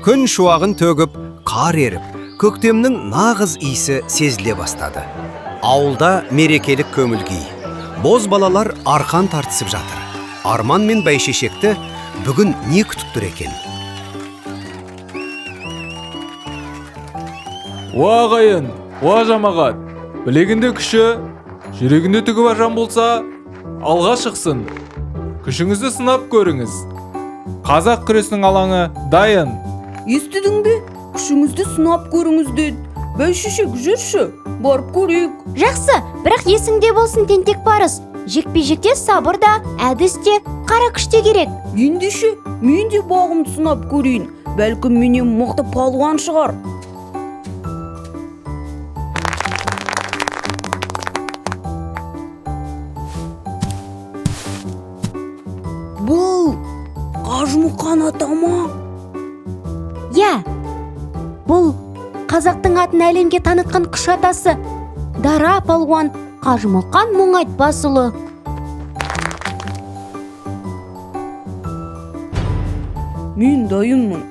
Күн шуағын төгіп, қар еріп, көктемнің нағыз иісі сезіле бастады. Ауылда мерекелік көңіл-күй. Боз балалар арқан тартысып жатыр. Арман мен бәйшешекті бүгін не күтіп тұр екен? Уа ағайын, уа жамағат, білегінде күші, жүрегінде түгі бар жан болса, алға шықсын. Күшіңізді сынап көріңіз. Қазақ күресінің алаңы дайын. Естідің бе? Күшіңізді сынап көріңіз деді. Бәйшешек, жүрші, барып көрейік. Жақсы, бірақ есіңде болсын тентек барыс. Жекпе-жекте сабыр да, әдіс те, қара күш те керек. Ендеше, мен де бағымды сынап көрейін. Бәлкім менен мықты палуан шығар. Бұл Қажымұқан атама? Я, бұл қазақтың атын әлемге танытқан күш атасы. Дара палуан Қажымұқан Мұңайтпасұлы. Мен дайынмын.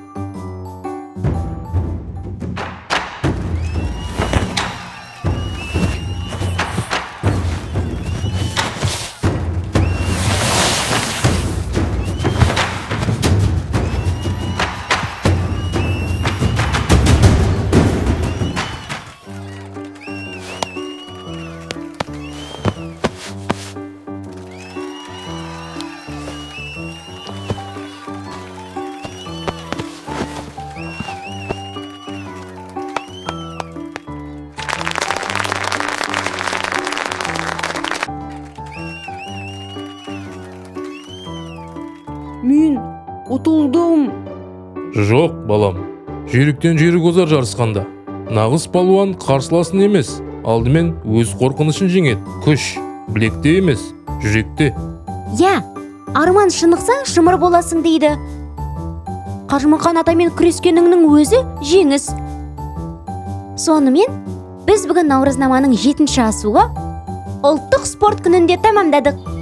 Мен ұтылдым. Жоқ, балам. Жүйріктен жүйрік озар жарысқанда. Нағыз палуан қарсыласын емес, алдымен өз қорқынышын жеңеді. Күш білекте емес, жүректе. Я, арман шынықсаң шымыр боласың дейді. Қажымұқан атамен күрескеніңнің өзі жеңіс. Сонымен, біз бүгін Наурызнаманың 7-ші асуы ұлттық спорт күнінде тамамдадық.